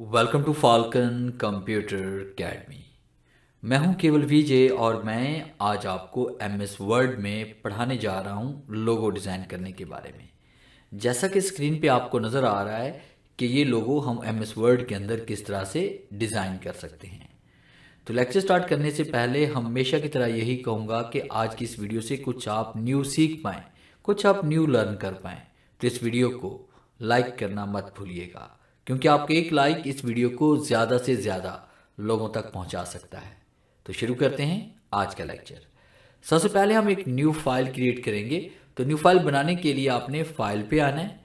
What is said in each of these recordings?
Welcome to Falcon computer academy. मैं हूं केवल विजय और मैं आज आपको एमएस वर्ड में पढ़ाने जा रहा हूं लोगो डिज़ाइन करने के बारे में। जैसा कि स्क्रीन पे आपको नज़र आ रहा है कि ये लोगो हम एमएस वर्ड के अंदर किस तरह से डिज़ाइन कर सकते हैं। तो लेक्चर स्टार्ट करने से पहले हमेशा की तरह यही कहूँगा कि आज की इस वीडियो से कुछ आप न्यू सीख पाएँ, कुछ आप न्यू लर्न कर पाएँ, तो इस वीडियो को लाइक करना मत भूलिएगा, क्योंकि आपके एक लाइक इस वीडियो को ज़्यादा से ज़्यादा लोगों तक पहुंचा सकता है। तो शुरू करते हैं आज का लेक्चर। सबसे पहले हम एक न्यू फाइल क्रिएट करेंगे। तो न्यू फाइल बनाने के लिए आपने फाइल पे आना है,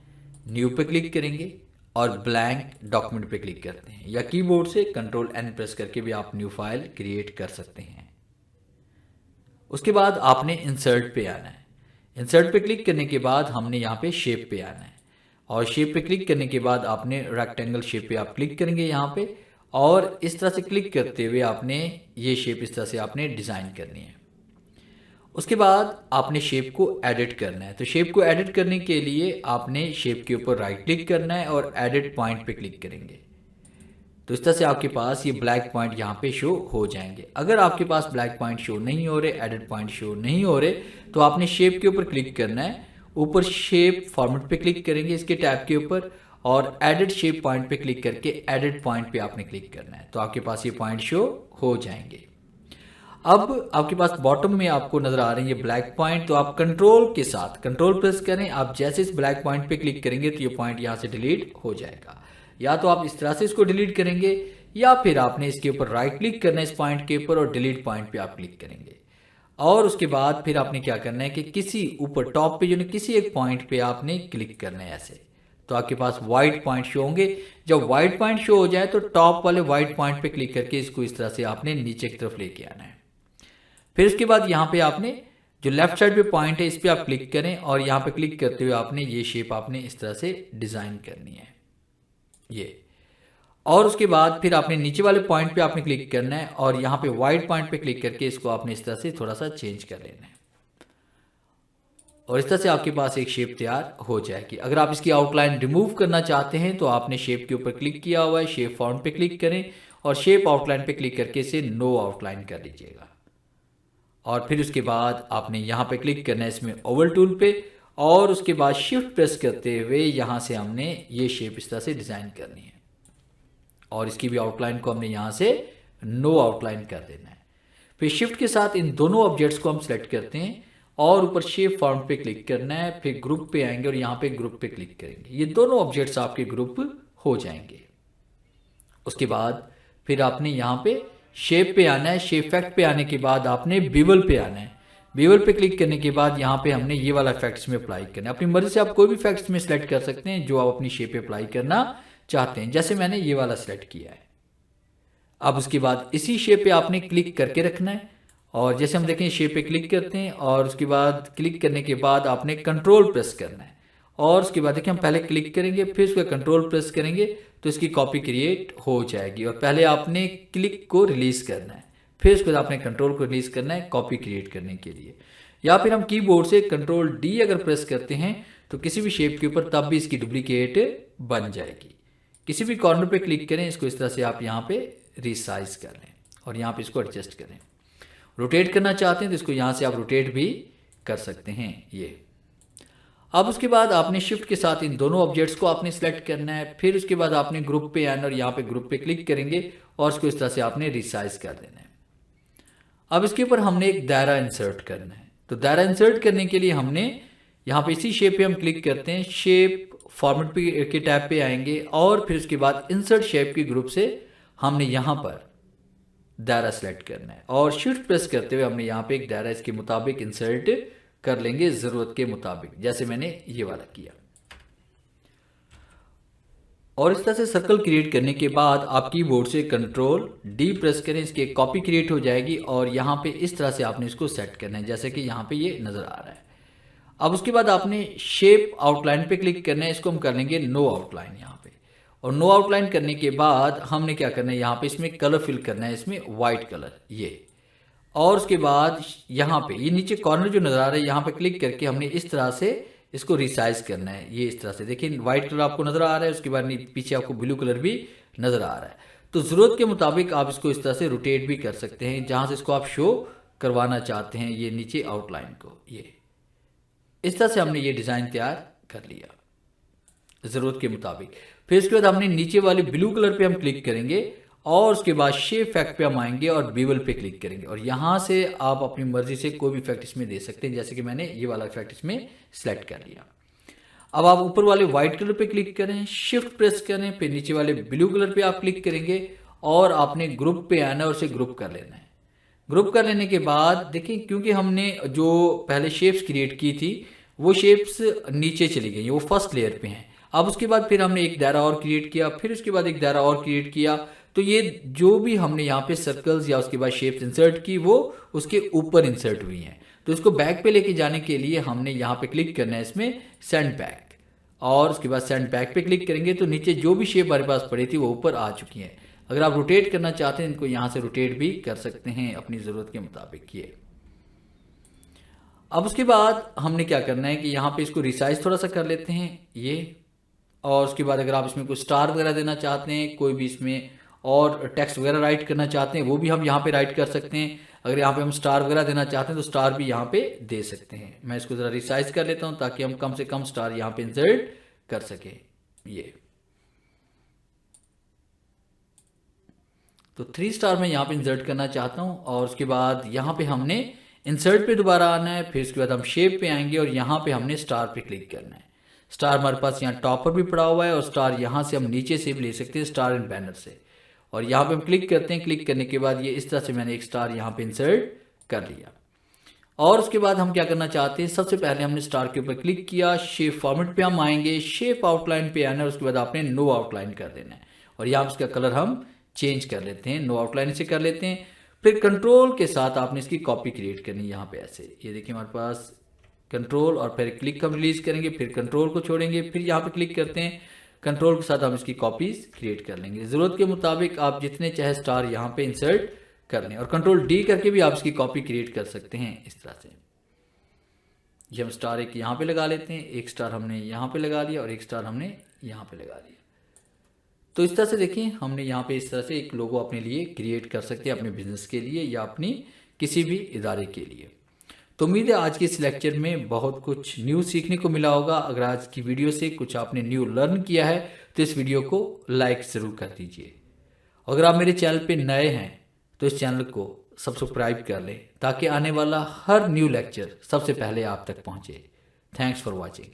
न्यू पे क्लिक करेंगे और ब्लैंक डॉक्यूमेंट पे क्लिक करते हैं, या कीबोर्ड से कंट्रोल एन प्रेस करके भी आप न्यू फाइल क्रिएट कर सकते हैं। उसके बाद आपने इंसर्ट पे आना है। इंसर्ट पे क्लिक करने के बाद हमने यहाँ पे शेप पे आना है, और शेप पे क्लिक करने के बाद आपने रेक्टेंगल शेप पे आप क्लिक करेंगे यहाँ पे, और इस तरह से क्लिक करते हुए आपने ये शेप इस तरह से आपने डिज़ाइन करनी है। उसके बाद आपने शेप को एडिट करना है। तो शेप को एडिट करने के लिए आपने शेप के ऊपर राइट क्लिक करना है और एडिट पॉइंट पे क्लिक करेंगे। तो इस तरह से आपके पास ये ब्लैक पॉइंट यहाँ पे शो हो जाएंगे। अगर आपके पास ब्लैक पॉइंट शो नहीं हो रहे, एडिट पॉइंट शो नहीं हो रहे, तो आपने शेप के ऊपर क्लिक करना है, ऊपर शेप फॉर्मेट पे क्लिक करेंगे इसके टैब के ऊपर, और एडिट शेप पॉइंट पे क्लिक करके एडिट पॉइंट पे आपने क्लिक करना है। तो आपके पास ये पॉइंट शो हो जाएंगे। अब आपके पास बॉटम में आपको नजर आ रहे हैं ये ब्लैक पॉइंट। तो आप कंट्रोल के साथ कंट्रोल प्रेस करें, आप जैसे इस ब्लैक पॉइंट पे क्लिक करेंगे तो ये पॉइंट यहाँ से डिलीट हो जाएगा। या तो आप इस तरह से इसको डिलीट करेंगे, या फिर आपने इसके ऊपर राइट क्लिक करना है इस पॉइंट के ऊपर और डिलीट पॉइंट पे आप क्लिक करेंगे। और उसके बाद फिर आपने क्या करना है कि किसी ऊपर टॉप पे जो किसी एक पॉइंट पे आपने क्लिक करना है ऐसे। तो आपके पास वाइट पॉइंट शो होंगे। जब वाइट पॉइंट शो हो जाए तो टॉप वाले वाइट पॉइंट पे क्लिक करके इसको इस तरह से आपने नीचे की तरफ लेके आना है। फिर उसके बाद यहाँ पे आपने जो लेफ्ट साइड पे पॉइंट है इस पे आप क्लिक करें, और यहाँ पे क्लिक करते हुए आपने ये शेप आपने इस तरह से डिज़ाइन करनी है ये। और उसके बाद फिर आपने नीचे वाले पॉइंट पे आपने क्लिक करना है, और यहाँ पे वाइट पॉइंट पे क्लिक करके इसको आपने इस तरह से थोड़ा सा चेंज कर लेना है, और इस तरह से आपके पास एक शेप तैयार हो जाएगी। अगर आप इसकी आउटलाइन रिमूव करना चाहते हैं तो आपने शेप के ऊपर क्लिक किया हुआ है, शेप फॉर्म पे क्लिक करें और शेप आउटलाइन पे क्लिक करके इसे नो आउटलाइन कर लीजिएगा। और फिर उसके बाद आपने यहाँ पे क्लिक करना है इसमें ओवल टूल पे, और उसके बाद शिफ्ट प्रेस करते हुए यहाँ से हमने ये शेप इस तरह से डिज़ाइन करनी है, और इसकी भी आउटलाइन को हमने यहाँ से नो आउटलाइन कर देना है। फिर शिफ्ट के साथ इन दोनों ऑब्जेक्ट्स को हम सेलेक्ट करते हैं और ऊपर शेप फॉर्म पे क्लिक करना है, फिर ग्रुप पे आएंगे और यहाँ पे ग्रुप पे क्लिक करेंगे। ये दोनों ऑब्जेक्ट्स आपके ग्रुप हो जाएंगे। उसके बाद फिर आपने यहाँ पे शेप पे आना है। शेप इफेक्ट पे आने के बाद आपने बीवल पे आना है। बीवल पे क्लिक करने के बाद यहाँ पे हमने ये वाला इफेक्ट्स में अप्लाई करना है। अपनी मर्जी से आप कोई भी इफेक्ट्स में सेलेक्ट कर सकते हैं जो आप अपनी शेप पे अप्लाई करना चाहते हैं, जैसे मैंने ये वाला सेलेक्ट किया है। अब उसके बाद इसी शेप पे आपने क्लिक करके रखना है, और जैसे हम देखें शेप पे क्लिक करते हैं और उसके बाद क्लिक करने के बाद आपने कंट्रोल प्रेस करना है, और उसके बाद देखिए हम पहले क्लिक करेंगे फिर उसका कंट्रोल प्रेस करेंगे तो इसकी कॉपी क्रिएट हो जाएगी। और पहले आपने क्लिक को रिलीज करना है, फिर उसके बाद आपने कंट्रोल को रिलीज करना है कॉपी क्रिएट करने के लिए। या फिर हम कीबोर्ड से कंट्रोल डी अगर प्रेस करते हैं तो किसी भी शेप के ऊपर तब भी इसकी डुप्लीकेट बन जाएगी। किसी भी कॉर्नर पे क्लिक करें, इसको इस तरह से आप यहाँ पे रिसाइज कर लें और यहाँ पे इसको एडजस्ट करें। रोटेट करना चाहते हैं तो इसको यहाँ से आप रोटेट भी कर सकते हैं ये। अब उसके बाद आपने शिफ्ट के साथ इन दोनों ऑब्जेक्ट्स को आपने सेलेक्ट करना है। फिर उसके बाद आपने ग्रुप पे आना और यहाँ पे ग्रुप पे क्लिक करेंगे और इसको इस तरह से आपने रिसाइज कर देना है। अब इसके ऊपर हमने एक दायरा इंसर्ट करना है। तो दायरा इंसर्ट करने के लिए हमने यहाँ पे इसी शेप पे हम क्लिक करते हैं, शेप फॉर्मेट पे के टैब पे आएंगे और फिर उसके बाद इंसर्ट शेप के ग्रुप से हमने यहाँ पर दायरा सेलेक्ट करना है, और शिफ्ट प्रेस करते हुए हमने यहाँ पे एक दायरा इसके मुताबिक इंसर्ट कर लेंगे ज़रूरत के मुताबिक, जैसे मैंने ये वाला किया। और इस तरह से सर्कल क्रिएट करने के बाद आप कीबोर्ड से कंट्रोल डी प्रेस करें, इसकी एक कॉपी क्रिएट हो जाएगी और यहाँ पे इस तरह से आपने इसको सेट करना है जैसे कि यहाँ पे ये नज़र आ रहा है। अब उसके बाद आपने शेप आउटलाइन पे क्लिक करना है, इसको हम कर लेंगे नो आउटलाइन यहाँ पे। और नो आउटलाइन करने के बाद हमने क्या करना है, यहाँ पे इसमें कलर फिल करना है, इसमें वाइट कलर ये। और उसके बाद यहाँ पे ये नीचे कॉर्नर जो नज़र आ रहा है यहाँ पे क्लिक करके हमने इस तरह से इसको रिसाइज करना है। ये इस तरह से देखिए वाइट कलर आपको नज़र आ रहा है, उसके बाद पीछे आपको ब्लू कलर भी नज़र आ रहा है। तो ज़रूरत के मुताबिक आप इसको इस तरह से रोटेट भी कर सकते हैं, जहाँ से इसको आप शो करवाना चाहते हैं ये नीचे आउटलाइन को। ये इस तरह से हमने ये डिज़ाइन तैयार कर लिया ज़रूरत के मुताबिक। फिर इसके बाद हमने नीचे वाले ब्लू कलर पे हम क्लिक करेंगे और उसके बाद शेप इफेक्ट पे हम आएंगे और बीवल पे क्लिक करेंगे और यहाँ से आप अपनी मर्जी से कोई भी इफेक्ट इसमें दे सकते हैं, जैसे कि मैंने ये वाला इफेक्ट इसमें सेलेक्ट कर लिया। अब आप ऊपर वाले व्हाइट कलर पे क्लिक करें, शिफ्ट प्रेस करें, फिर नीचे वाले ब्लू कलर पे आप क्लिक करेंगे और आपने ग्रुप पे आना है और उसे ग्रुप कर लेना है। ग्रुप कर लेने के बाद देखिए, क्योंकि हमने जो पहले शेप्स क्रिएट की थी वो शेप्स नीचे चली गई, वो फर्स्ट लेयर पे हैं। अब उसके बाद फिर हमने एक दायरा और क्रिएट किया, फिर उसके बाद एक दायरा और क्रिएट किया, तो ये जो भी हमने यहाँ पे सर्कल्स या उसके बाद शेप्स इंसर्ट की वो उसके ऊपर इंसर्ट हुई हैं। तो इसको बैक पे लेके जाने के लिए हमने यहाँ पे क्लिक करना है इसमें सेंड बैक, और उसके बाद सेंड बैक पे क्लिक करेंगे तो नीचे जो भी शेप हमारे पास पड़ी थी वो ऊपर आ चुकी है। अगर आप रोटेट करना चाहते हैं इनको यहाँ से रोटेट भी कर सकते हैं अपनी ज़रूरत के मुताबिक। ये अब उसके बाद हमने क्या करना है कि यहाँ पे इसको रिसाइज थोड़ा सा कर लेते हैं ये, और उसके बाद अगर आप इसमें कोई स्टार वगैरह देना चाहते हैं, कोई भी इसमें और टेक्स्ट वगैरह राइट करना चाहते हैं वो भी हम यहाँ पे राइट कर सकते हैं। अगर यहाँ पे हम स्टार वगैरह देना चाहते हैं तो स्टार भी यहाँ पे दे सकते हैं। मैं इसको ज़रा रिसाइज कर लेता हूँ ताकि हम कम से कम स्टार यहाँ पे इंसर्ट कर सकें। ये तो 3 स्टार मैं यहाँ पे इंसर्ट करना चाहता हूँ, और उसके बाद यहाँ पे हमने इंसर्ट पे दोबारा आना है, फिर उसके बाद हम शेप पे आएंगे और यहाँ पे हमने स्टार पे क्लिक करना है। स्टार हमारे पास यहाँ टॉप पर भी पड़ा हुआ है और स्टार यहाँ से हम नीचे से भी ले सकते हैं, स्टार एंड बैनर से, और यहाँ पे हम क्लिक करते हैं। क्लिक करने के बाद ये इस तरह से मैंने एक स्टार यहाँ पे इंसर्ट कर लिया। और उसके बाद हम क्या करना चाहते हैं, सबसे पहले हमने स्टार के ऊपर क्लिक किया, शेप फॉर्मेट पे हम आएंगे, शेप आउटलाइन पे आना है, उसके बाद आपने नो आउटलाइन कर देना है और यहाँ उसका कलर हम चेंज कर लेते हैं, नो आउटलाइन से कर लेते हैं। फिर कंट्रोल के साथ आपने इसकी कॉपी क्रिएट करनी है यहाँ पे ऐसे। ये देखिए हमारे पास कंट्रोल और फिर क्लिक हम रिलीज करेंगे, फिर कंट्रोल को छोड़ेंगे, फिर यहाँ पे क्लिक करते हैं, कंट्रोल के साथ हम इसकी कॉपीज क्रिएट कर लेंगे। ज़रूरत के मुताबिक आप जितने चाहे स्टार यहाँ पे इंसर्ट कर लें, और कंट्रोल डी करके भी आप इसकी कॉपी क्रिएट कर सकते हैं इस तरह से। ये हम स्टार एक यहाँ पे लगा लेते हैं, एक स्टार हमने यहाँ पे लगा लिया और एक स्टार हमने यहाँ पे लगा लिया। तो इस तरह से देखिए हमने यहाँ पे इस तरह से एक लोगो अपने लिए क्रिएट कर सकते हैं, अपने बिजनेस के लिए या अपनी किसी भी इदारे के लिए। तो उम्मीद है आज के इस लेक्चर में बहुत कुछ न्यू सीखने को मिला होगा। अगर आज की वीडियो से कुछ आपने न्यू लर्न किया है तो इस वीडियो को लाइक ज़रूर कर दीजिए। अगर आप मेरे चैनल पे नए हैं तो इस चैनल को सब्सक्राइब कर लें ताकि आने वाला हर न्यू लेक्चर सबसे पहले आप तक पहुंचे। Thanks for watching.